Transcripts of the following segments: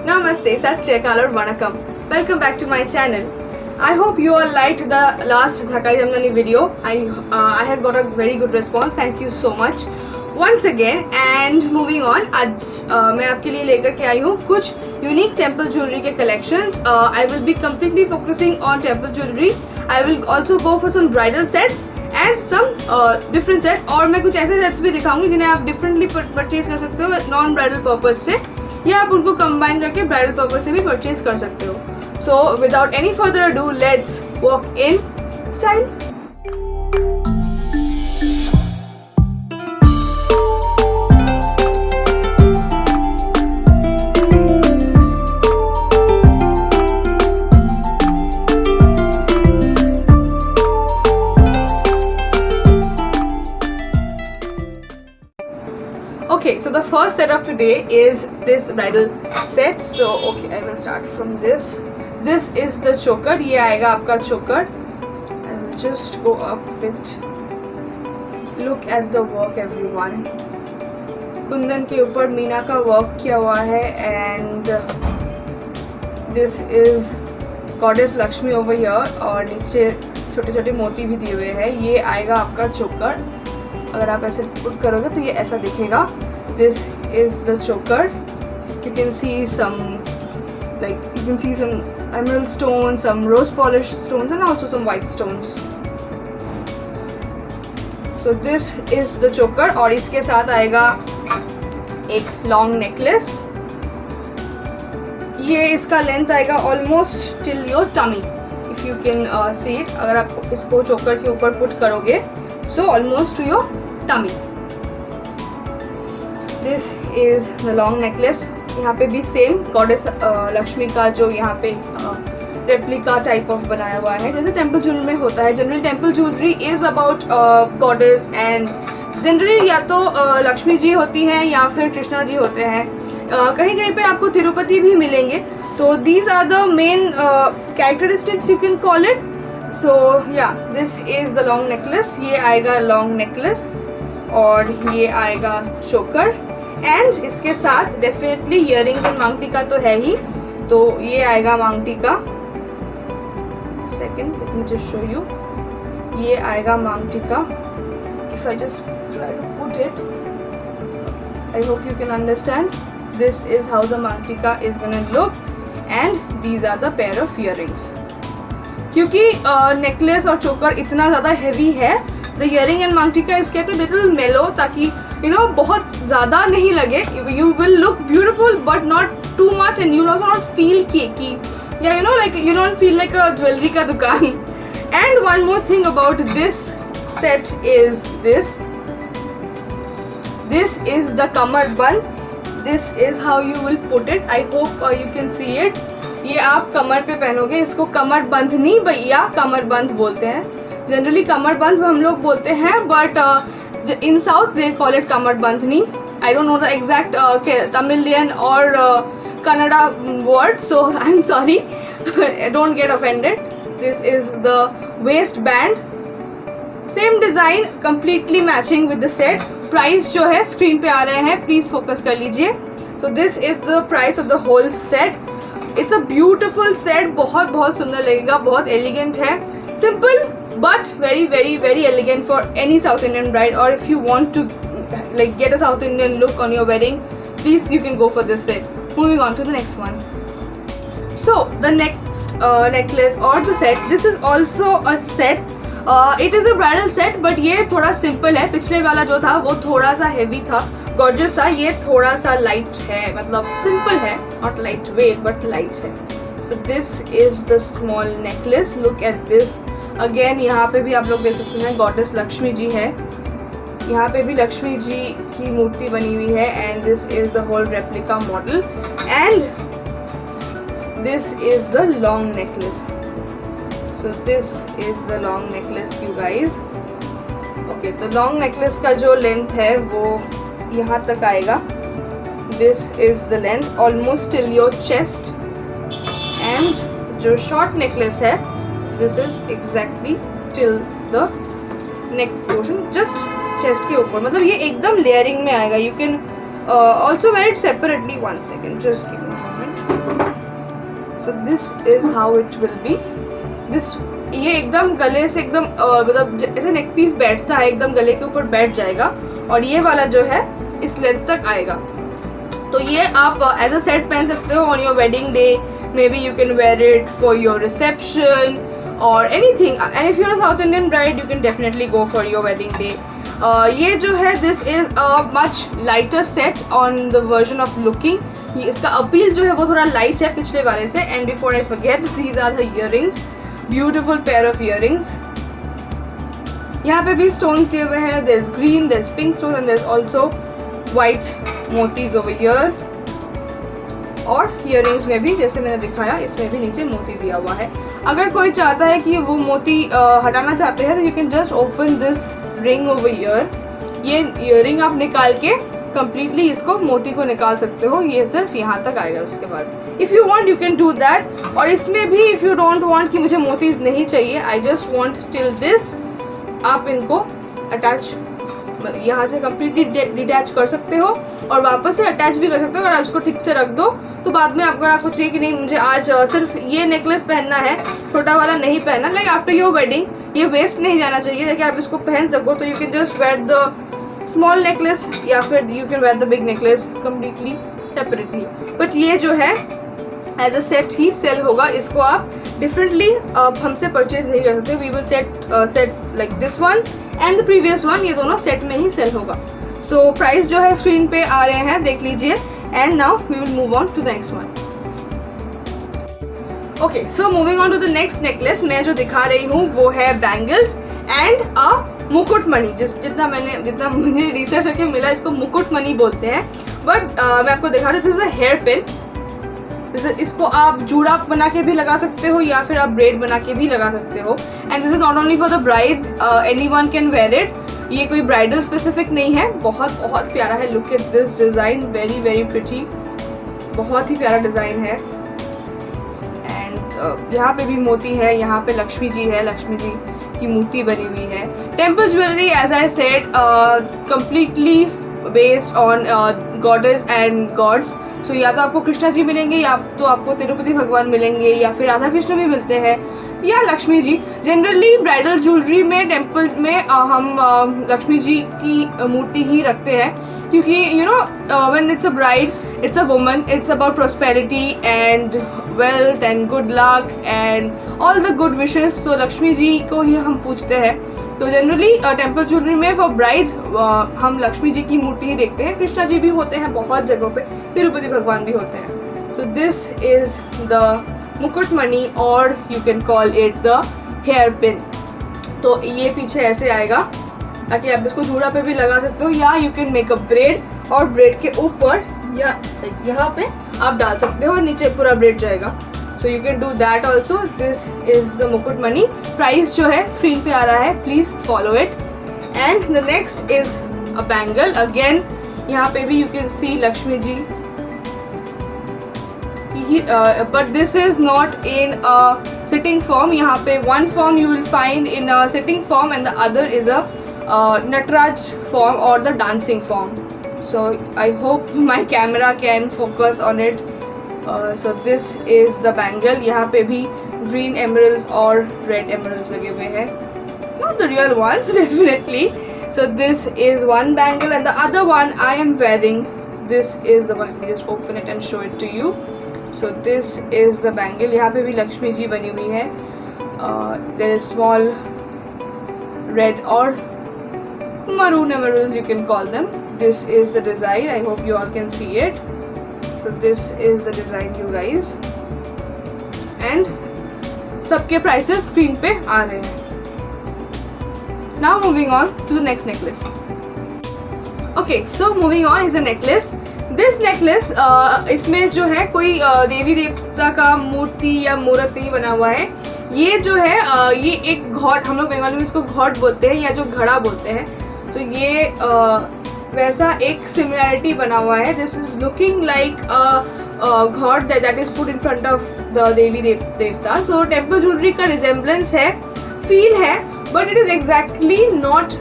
Namaste, Sat Shri Akal or Vanakkam. Welcome back to my channel. I hope you all liked the last Dhakari Jamnani video. I have got a very good response. Thank you so much once again. And moving on, आज मैं आपके लिए लेकर के आई हूँ कुछ unique temple jewelry के collections. I will be completely focusing on temple jewelry. I will also go for some bridal sets and some different sets. और मैं कुछ ऐसे sets भी दिखाऊंगी जिन्हें आप differently purchase कर सकते हो non bridal purpose से, या आप उनको combine करके bridal purpose से भी purchase कर सकते हो. So without any further ado, let's walk in style. Okay, so the first set of today is this bridal set. So okay, I will start from this. This is the choker. ये आएगा आपका choker. I will just go up with. Look at the work, everyone. Kundan के ऊपर मीना का work किया हुआ है, and this is goddess Lakshmi over here, और नीचे छोटे छोटे मोती भी दिए हुए हैं. ये आएगा आपका choker. अगर आप ऐसे पुट करोगे तो ये ऐसा दिखेगा. This is the choker. You can see some emerald stones, some rose polish stones, and also some white stones. So this is the choker, और इसके साथ आएगा एक long necklace. ये इसका लेंथ आएगा almost till your tummy. If you can see it, अगर आप इसको choker के ऊपर पुट करोगे, so almost to your tummy. This is the long necklace. यहाँ पे भी सेम गॉडेस लक्ष्मी का जो यहाँ पे रेप्लिका टाइप ऑफ बनाया हुआ है, जैसे टेम्पल ज्वेलरी में होता है. Generally temple jewellery is about goddess, and generally या तो लक्ष्मी जी होती हैं या फिर कृष्णा जी होते हैं. कहीं कहीं पे आपको तिरुपति भी मिलेंगे. तो these are the main characteristics you can call it. So yeah this is the long necklace. ये आएगा लॉन्ग नेकलेस और ये आएगा चोकर, एंड इसके साथ डेफिनेटली इयररिंग्स एंड मांग टीका तो है ही. तो ये आएगा maang tikka. Second, let me just show you. ये आएगा maang tikka. If I just try to put it, I hope you can understand. This is how the maang tikka is gonna look, and these are the pair of earrings. क्योंकि necklace और choker इतना ज़्यादा heavy है, the earring and मांग tikka is kept little मेलो, ताकि बहुत ज़्यादा नहीं लगे. You will look beautiful but not too much, and you will also not feel cakey, yeah you don't feel like a jewellery का दुकान. And one more thing about this set is this is the kamarbandh. This is how you will put it. I hope you can see it. ये आप कमर पे पहनोगे. इसको कमर बंधनी भैया कमर बंद बोलते हैं. जनरली कमर बंद हम लोग बोलते हैं, but in south they call it kamar bandhni. I don't know the exact Tamilian or Kannada word, so I'm sorry. Don't get offended. This is the waistband. Same design, completely matching with the set. Price जो है screen पे आ रहे हैं, please focus कर लीजिए. So this is the price of the whole set. It's a beautiful set. बहुत बहुत सुंदर लगेगा, बहुत elegant है. Simple but very very very elegant for any South Indian bride, or if you want to get a South Indian look on your wedding, please you can go for this set. Moving on to the next one. So the next necklace or the set, this is also a set. It is a bridal set, but ये थोड़ा simple है. पिछले वाला जो था वो थोड़ा सा heavy था, gorgeous था. ये थोड़ा सा light है, मतलब simple है, not lightweight but light है. So this is the small necklace. Look at this. Again यहाँ पे भी आप लोग देख सकते हैं गॉडेस लक्ष्मी जी है. यहाँ पे भी लक्ष्मी जी की मूर्ति बनी हुई है, and this is the whole replica model, and this is the long necklace. So this is the long necklace you guys. Okay, तो लॉन्ग नेकलेस का जो लेंथ है वो यहाँ तक आएगा. This is the length almost till your chest, and जो short necklace है this is exactly till the neck portion, just chest के ऊपर. मतलब ये एकदम लेयरिंग में आएगा. You can also wear it separately. One second, just give me a moment. So this is how it will be. This ये एकदम गले से एकदम मतलब ऐसे नेक पीस बैठता है, एकदम गले के ऊपर बैठ जाएगा और ये वाला जो है इस लेंथ तक आएगा. तो ये आप एज अ सेट पहन सकते हो on your wedding day. Maybe you can wear it for your reception और anything. And if you are South Indian bride you can definitely go for your wedding day. ये जो है this is a much lighter set on the version of looking. इसका appeal जो है वो थोड़ा light है पिछले वाले से. And before I forget, these are the earrings. Beautiful pair of earrings. यहाँ पे भी स्टोन दिए हुए हैं. There is green, there is pink stone and there is also white motis over here. और इयररिंग्स में भी जैसे मैंने दिखाया इसमें भी नीचे मोती दिया हुआ है. अगर कोई चाहता है कि वो मोती हटाना चाहते हैं तो you can just open this ring over here. ये इयररिंग आप निकाल के कम्प्लीटली इसको मोती को निकाल सकते हो. ये सिर्फ यहाँ तक आएगा. उसके बाद if you want you can do that. और इसमें भी इफ़ यू डोंट वांट कि मुझे मोतीज नहीं चाहिए, I just want till this, आप इनको अटैच यहाँ से कम्प्लीटली डिटैच कर सकते हो और वापस से अटैच भी कर सकते हो. अगर आप इसको ठीक से रख दो तो बाद में अगर आपको चाहिए कि नहीं मुझे आज सिर्फ ये नेकलेस पहनना है, छोटा वाला नहीं पहनना, लाइक आफ्टर योर वेडिंग ये वेस्ट नहीं जाना चाहिए ताकि आप इसको पहन सको. तो you can just wear the small necklace या फिर you can wear the big necklace completely separately. But ये जो है एज अ सेट ही सेल होगा. इसको आप डिफरेंटली हमसे परचेज नहीं कर सकते. We will set like this one and the previous one, ये दोनों सेट में ही सेल होगा. सो प्राइस जो है स्क्रीन पे आ रहे हैं, देख लीजिए. And now we will move on to the next one. Okay, so moving on to the next necklace. मैं जो दिखा रही हूँ वो है बैंगल्स एंड अ मुकुट मणि. जितना मुझे रिसर्च करके मिला इसको मुकुट मणि बोलते हैं. बट मैं आपको दिखा रही हूँ, this is a hair pin. इसको आप जूड़ा बना के भी लगा सकते हो या फिर आप ब्रेड बना के भी लगा सकते हो. And this is not only for the brides, anyone can wear it. ये कोई ब्राइडल स्पेसिफिक नहीं है. बहुत बहुत प्यारा है. Look at this design, very very pretty. बहुत ही प्यारा डिज़ाइन है. एंड यहाँ पे भी मोती है. यहाँ पे लक्ष्मी जी है, लक्ष्मी जी की मूर्ति बनी हुई है. Temple jewellery as I said completely based on goddess and gods. So yeah तो आपको कृष्णा जी मिलेंगे या तो आपको तिरुपति भगवान मिलेंगे या फिर राधा कृष्ण भी मिलते हैं या Lakshmi ji. Generally bridal jewellery में टेम्पल में हम लक्ष्मी जी की मूर्ति ही रखते हैं क्योंकि you know when it's a bride, it's a woman, it's about prosperity and wealth and good luck and all the good wishes. तो लक्ष्मी जी को ही हम पूछते हैं. तो जनरली टेम्पल ज्वेलरी में फॉर ब्राइड्स हम लक्ष्मी जी की मूर्ति ही देखते हैं. कृष्णा जी भी होते हैं बहुत जगहों पे, तिरुपति भगवान भी होते हैं. सो दिस इज द मुकुट मणि और you can call it the hair pin. तो ये पीछे ऐसे आएगा ताकि आप इसको जूड़ा पे भी लगा सकते हो या you can make a bread और ब्रेड के ऊपर या यहाँ पे आप डाल सकते हो और नीचे पूरा ब्रेड जाएगा. सो you can do that also. This is the मुकुट मणि. प्राइस जो है स्क्रीन पे आ रहा है, please follow it. And the next is a bangle. Again यहाँ पे भी you can see Lakshmi ji, but this is not in a sitting form. यहाँ पे one form you will find in a sitting form and the other is a Nataraj form or the dancing form. So I hope my camera can focus on it. So this is the bangle. यहाँ पे भी green emeralds और red emeralds लगे हुए हैं. Not the real ones definitely. So this is one bangle and the other one I am wearing. This is the one. Let me just open it and show it to you. So this is the bangle. यहाँ पे भी लक्ष्मी जी बनी हुई है. There is small red or maroon emeralds, you can call them. This is the design. I hope you all can see it. So this is the design, you guys. And सबके prices screen पे आ रहे हैं. Now moving on to the next necklace. Okay, so moving on is a necklace. This necklace इसमें जो है कोई देवी देवता का मूर्ति या मूर्त नहीं बना हुआ है. ये जो है ये एक घॉट, हम लोग बंगाली में इसको घॉट बोलते हैं या जो घड़ा बोलते हैं. तो ये वैसा एक सिमिलैरिटी बना हुआ है. दिस इज लुकिंग लाइक घॉट that is put in front of the devi devta. So temple jewellery का रिजेम्बलेंस है, फील है, but it is exactly not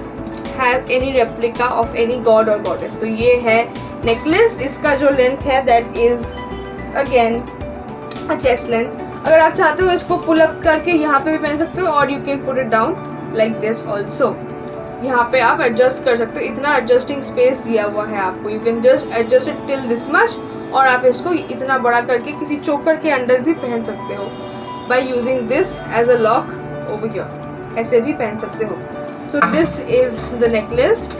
have any replica of any god और गॉडेस। तो ये है नेकलेस, इसका जो लेंथ है that is again a chest length. अगर आप चाहते हो इसको पुल अप करके यहाँ पे भी पहन सकते हो और you can put it down like this also. यहाँ पे आप एडजस्ट कर सकते हो, इतना एडजस्टिंग स्पेस दिया हुआ है आपको। You can just adjust it till this much और आप इसको इतना बड़ा करके किसी चोकर के अंडर भी पहन सकते हो by using this as a lock over here, ऐसे भी पहन सकते हो। So this is the necklace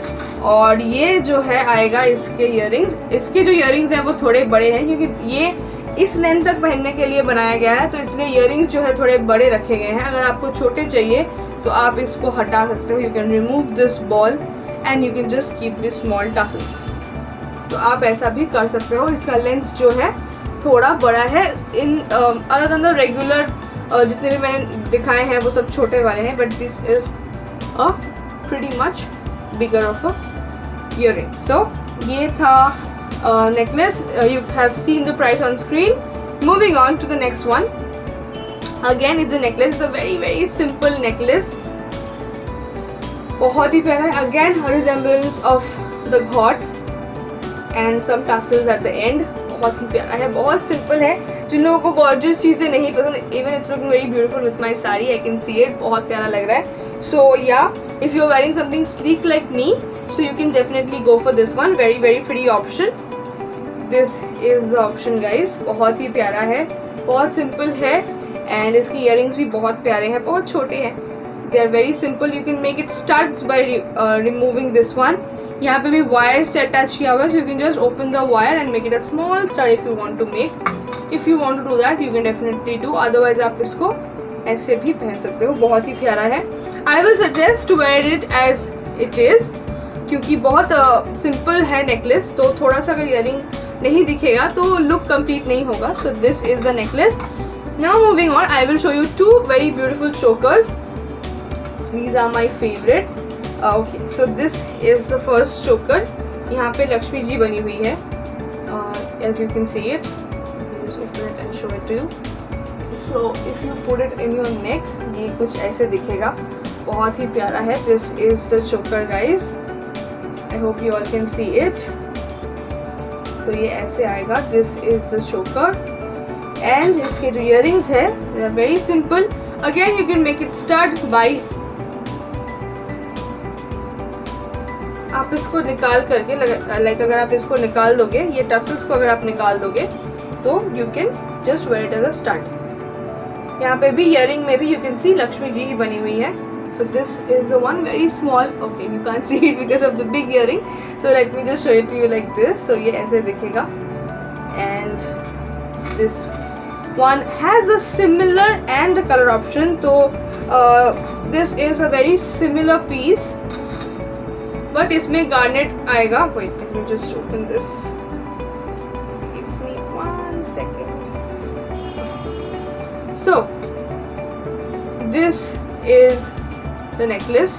और ये जो है आएगा इसके इयररिंग्स। इसके जो इयररिंग्स हैं वो थोड़े बड़े हैं क्योंकि ये इस लेंथ तक पहनने के लिए बनाया गया है, तो इसलिए इयररिंग्स जो है थोड़े बड़े रखे गए हैं। अगर आपको छोटे चाहिए तो आप इसको हटा सकते हो। You can remove this ball and you can just keep this small tassels. तो आप ऐसा भी कर सकते हो। इसका लेंथ जो है थोड़ा बड़ा है। In other than the regular जितने भी मैंने दिखाए हैं वो सब छोटे वाले हैं, but this is a pretty much bigger of a earring. So ये था necklace. You have seen the price on screen. Moving on to the next one. Again it's a necklace. It's a very simple necklace. बहुत ही प्यारा है. Again a resemblance of the घॉट and some tassels at the end. बहुत ही प्यारा है, बहुत simple है. जिन लोगों को गॉर्जियस चीज़ें नहीं पसंद, even it's looking very beautiful with my saree. I can see it. बहुत प्यारा लग रहा है. So yeah, if you're wearing something sleek like me, so you can definitely go for this one. Very pretty option. This is the option guys. बहुत ही प्यारा है, बहुत सिंपल है एंड इसके इयररिंग्स भी बहुत प्यारे हैं, बहुत छोटे हैं. They are very simple. You can make it studs by removing this one. यहाँ पे भी वायर से अटैच किया हुआ है, so you can just open the wire and make it a small stud if you want to make. If you want to do that, you can definitely do. Otherwise आप इसको ऐसे भी पहन सकते हो. बहुत ही प्यारा है. I will suggest to wear it as it is क्योंकि बहुत सिंपल है नेकलेस, तो थोड़ा सा अगर इयररिंग नहीं दिखेगा तो लुक कंप्लीट नहीं होगा. So this is the necklace. Now moving on, I will show you two very beautiful chokers. These are my favourite. Okay, so this is the first choker. यहाँ पे लक्ष्मी जी बनी हुई है, as you can see it. Just open it and show it to you. So if you put it in your neck, ये कुछ ऐसे दिखेगा. बहुत ही प्यारा है. दिस इज द चोकर guys. I hope you all can see it. तो ये ऐसे आएगा. This is the choker and इसके जो इयररिंग्स है they are very simple. Again you can make it stud by आप इसको निकाल करके लाइक अगर आप इसको निकाल दोगे, ये टसल्स को अगर आप निकाल दोगे तो you can just wear it as a stud. यहाँ पे भी इयररिंग में भी you can see Lakshmi ji ही बनी हुई है. So this is the one, very small. Okay, you can't see it because of the big earring. So let me just show it to you like this. So ये ऐसे दिखेगा. And this one has a similar and a color option. So this is a very similar piece, but इसमें garnet आएगा. Wait, let me just open this. Give me 1 second. So this is the necklace.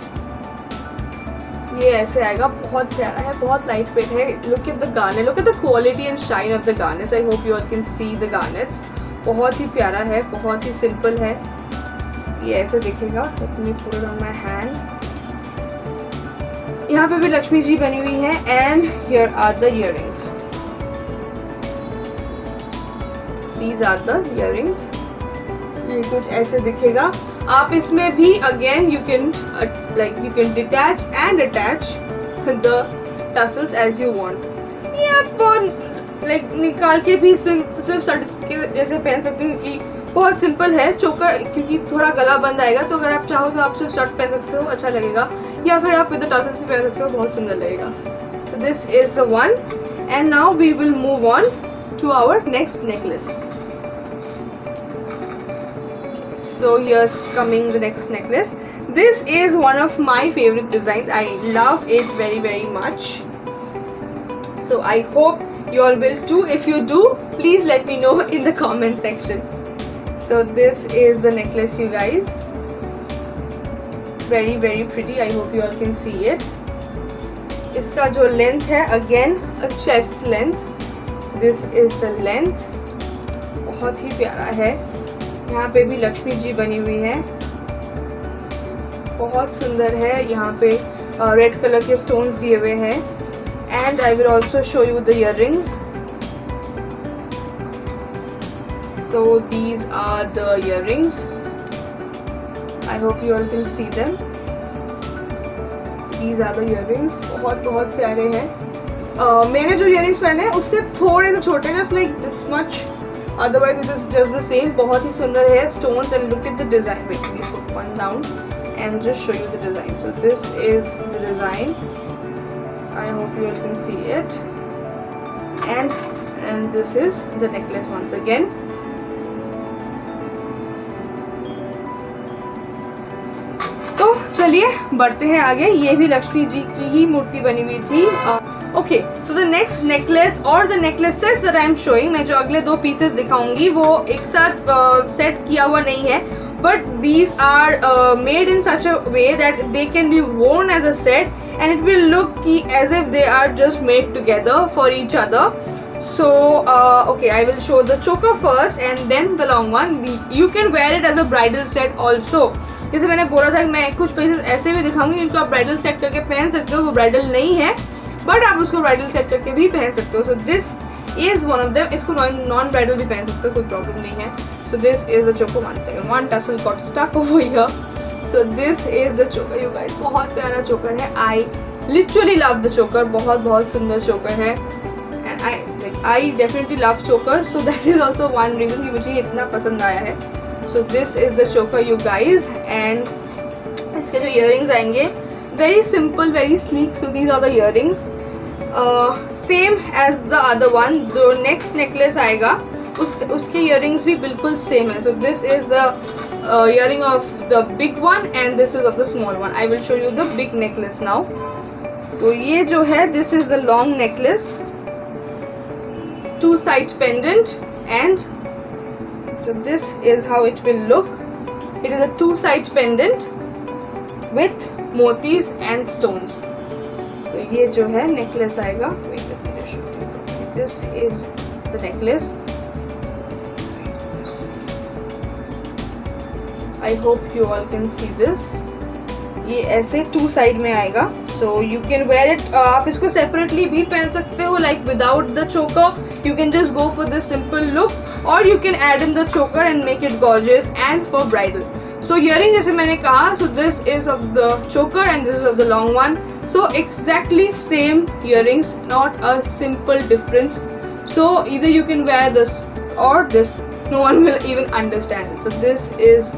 ये ऐसे आएगा. बहुत प्यारा है, बहुत light weight है. Look at the garnet, look at the quality and shine of the garnets. I hope you all can see the garnets. बहुत ही प्यारा है, बहुत ही सिंपल है. ये ऐसे दिखेगा. Let me put it on my hand. यहाँ पे भी लक्ष्मी जी बनी हुई है and here are the earrings. These are the earrings. ये कुछ ऐसे दिखेगा. आप इसमें भी again you can detach and attach the tassels as you want. ये आप लाइक निकाल के भी सिर्फ शर्ट के जैसे पहन सकते हो क्योंकि बहुत सिंपल है. चोकर क्योंकि थोड़ा गला बंद आएगा, तो अगर आप चाहो तो आप सिर्फ शर्ट पहन सकते हो, अच्छा लगेगा. या फिर आप विद द टसल्स भी पहन सकते हो, बहुत सुंदर लगेगा. So this is the one, and now we will move on to our next necklace. So here's coming the next necklace. This is one of my favorite designs. I love it very, very much. So I hope you all will too. If you do, please let me know in the comment section. So this is the necklace, you guys. Very, very pretty. I hope you all can see it. इसका जो length है again a chest length. This is the length. बहुत ही प्यारा है. यहाँ पे भी लक्ष्मी जी बनी हुई है, बहुत सुंदर है. यहाँ पे रेड कलर के स्टोन्स दिए हुए हैं. And I will also show you the earrings. So these are the earrings. I hope you all can see them. These are the earrings. बहुत प्यारे हैं. मैंने जो earrings पहने हैं उससे थोड़े से छोटे, just like this much. Otherwise it is just the same. बहुत ही सुंदर है stones and look at the design. Wait, let me put one down and just show you the design. So this is the design. I hope you all can see it. And this is the necklace once again. तो चलिए बढ़ते हैं आगे. ये भी लक्ष्मी जी की ही मूर्ति बनी हुई थी. Okay, so the next necklace और the necklaces that I am showing, मैं जो अगले 2 पीसेस दिखाऊंगी वो एक साथ सेट किया हुआ नहीं है, but these are made in such a way that they can be worn as a set and it will look as if they are just made together for each other. So okay, I will show the choker first and then the long one. You can wear it as a bridal set also. जैसे मैंने बोला था कि मैं कुछ pieces ऐसे भी दिखाऊंगी जिनको आप ब्राइडल सेट करके पहन सकते हो. वो ब्राइडल नहीं है बट आप उसको ब्राइडल सेट करके भी पहन सकते हो. So this is one of them. इसको नॉन ब्राइडल भी पहन सकते हो, कोई प्रॉब्लम नहीं है. So this is the choker. One tassel got stuck over here. So this is the choker you guys. बहुत प्यारा चोकर है. आई लिटरली लव द चोकर. बहुत सुंदर चोकर है and I definitely love choker. So that is also one reason कि मुझे इतना पसंद आया है. So this is the choker you guys. And इसके जो इयररिंग्स आएंगे very simple, very sleek. So these are the earrings, same as the other one. जो next necklace आएगा उसके earrings भी बिल्कुल same है. So this is the earring of the big one and this is of the small one. I will show you the big necklace now. तो ये जो है this is the long necklace, 2 sides pendant, and so this is how it will look. It is a 2 sides pendant with motis and stones. तो ये जो है necklace आएगा. This is the necklace. I hope you all can see this. ये ऐसे 2 side में आएगा. So you can wear it. आप इसको सेपरेटली भी पहन सकते हो, like without the choker. You can just go for this simple look और you can add in the choker and make it gorgeous and for bridal. So earring जैसे मैंने कहा, so this is of the choker and this is of the long one. So exactly same earrings, not a simple difference. So either you can wear this or this. No one will even understand. So this is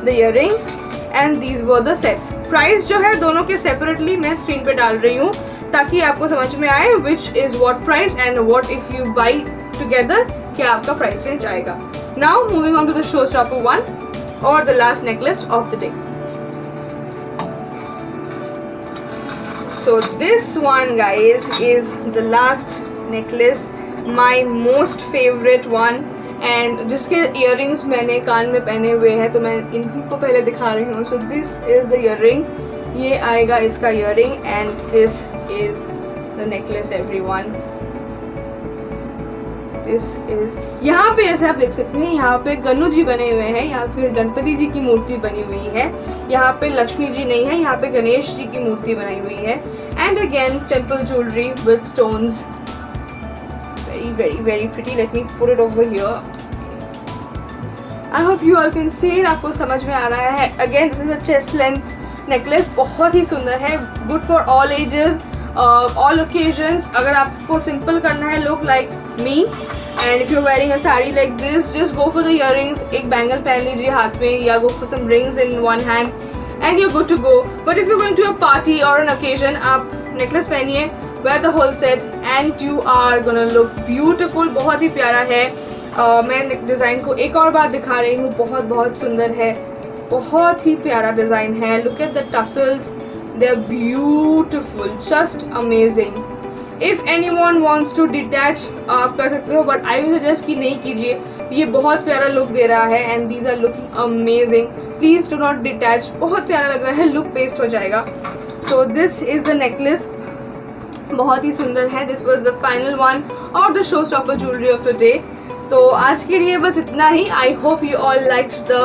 the earring and these were the sets. Price जो है दोनों के separately मैं screen पे डाल रही हूँ ताकि आपको समझ में आए which is what price and what if you buy together क्या आपका price range आएगा. Now moving on to the showstopper one. Or the last necklace of the day. So this one guys is the last necklace, my most favorite one, and जिसके earrings मैंने कान में पहने हुए हैं तो मैं इनको पहले दिखा रही हूँ. So this is the earring. ये आएगा इसका earring and this is the necklace everyone. यहाँ पे जैसे आप देख सकते हैं यहाँ पे गन्नू जी बने हुए हैं, यहाँ फिर गणपति जी की मूर्ति बनी हुई है. यहाँ पे लक्ष्मी जी नहीं है, यहाँ पे गणेश जी की मूर्ति बनाई हुई है. And again temple jewellery with stones. very pretty. Let me put it over here. I hope you all can see it. आपको समझ में आ रहा है. Again this is a chest length necklace. बहुत ही सुंदर है. Good for all ages, all occasions. अगर आपको सिंपल करना है look like me and if you're wearing a saree like this, just go for the earrings. एक बैंगल पहन लीजिए हाथ में या go for some rings in one hand and you're good to go. But if you're going to a party or an occasion, आप necklace पहनिए, wear the whole set and you are gonna look beautiful. बहुत ही प्यारा है. मैं design को एक और बार दिखा रही हूँ. बहुत सुंदर है, बहुत ही प्यारा डिज़ाइन है. Look at the tassels, they're beautiful, just amazing. If anyone wants to detach आप कर सकते हो, but I will suggest कि नहीं कीजिए. ये बहुत प्यारा लुक दे रहा है and these are looking amazing. Please do not detach. बहुत प्यारा लग रहा है, लुक पेस्ट हो जाएगा. So this is the necklace. बहुत ही सुंदर है. This was the final one of the showstopper jewelry of today. तो आज के लिए बस इतना ही. I hope you all liked the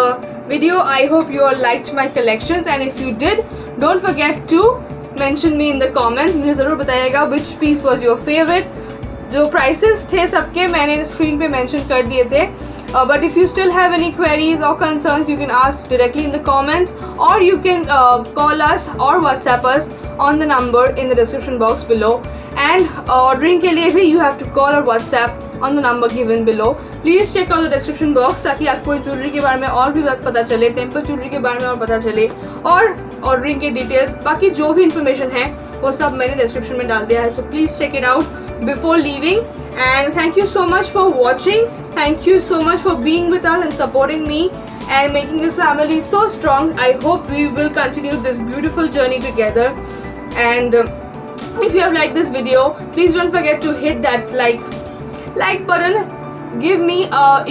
video. I hope you all liked my collections and if you did, don't forget to mention me in the comments. मुझे ज़रूर बताइएगा which piece was your favorite. जो prices थे सबके मैंने screen पे mention कर दिए थे. But if you still have any queries or concerns, you can ask directly in the comments, or you can call us or WhatsApp us on the number in the description box below. And ordering के लिए भी you have to call or WhatsApp on the number given below. Please check out the description box ताकि आपको jewellery के बारे में और भी पता चले, टेम्पर ज्वेलरी के बारे में और पता चले, और ऑर्डरिंग के डिटेल्स, बाकी जो भी इंफॉर्मेशन है वो सब मैंने डिस्क्रिप्शन में डाल दिया है. So please check it out before leaving. And thank you so much for watching. Thank you so much for being with us and supporting me and making this family so strong. I hope we will continue this beautiful journey together. And if you have liked this video, please don't forget to hit that like button. Give me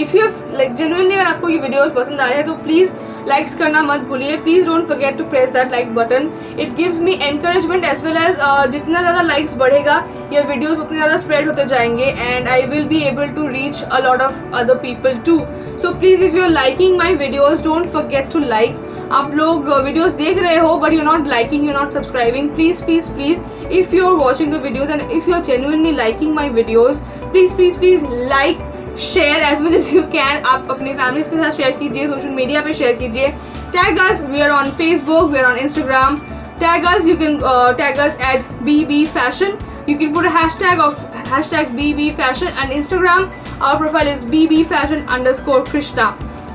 if you have genuinely अगर आपको ये videos पसंद आ रहे हैं तो please likes करना मत भूलिए. Please don't forget to press that like button. It gives me encouragement as well as जितना ज़्यादा likes बढ़ेगा ये videos उतने ज़्यादा spread होते जाएंगे and I will be able to reach a lot of other people too. So please, if you are liking my videos, don't forget to like. आप लोग videos देख रहे हो but you're not liking, you're not subscribing. Please, if you're watching the videos and if you're genuinely liking my videos, please like, share as well as you can. आप अपने families के साथ share कीजिए, social media पे share कीजिए. Tag us, we are on Facebook, we are on Instagram. Tag us, you can tag us at BB Fashion. You can put a hashtag of #BB Fashion, and Instagram our profile is BB Fashion_Krishna.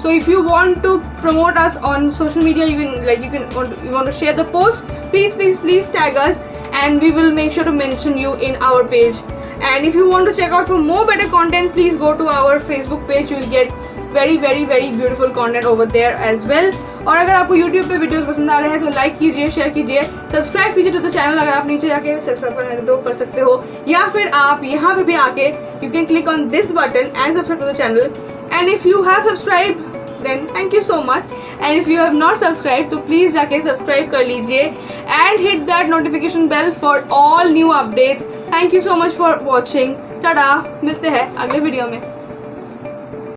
So if you want to promote us on social media, you want to share the post, please tag us and we will make sure to mention you in our page. And if you want to check out for more better content, please go to our Facebook page. You will get very beautiful content over there as well. और अगर आपको YouTube पे videos पसंद आ रहे हैं तो like कीजिए, share कीजिए, सब्सक्राइब कीजिए टू द चैनल. अगर आप नीचे जाके सब्सक्राइब करना है तो कर सकते हो, या फिर आप यहाँ पे भी आके you can click on this button and subscribe to the channel. And if you have subscribe then thank you so much, and if you have not subscribed तो please जाके सब्सक्राइब कर लीजिए and hit that notification bell for all new updates. Thank you so much for watching. Tata, मिलते हैं अगले video में.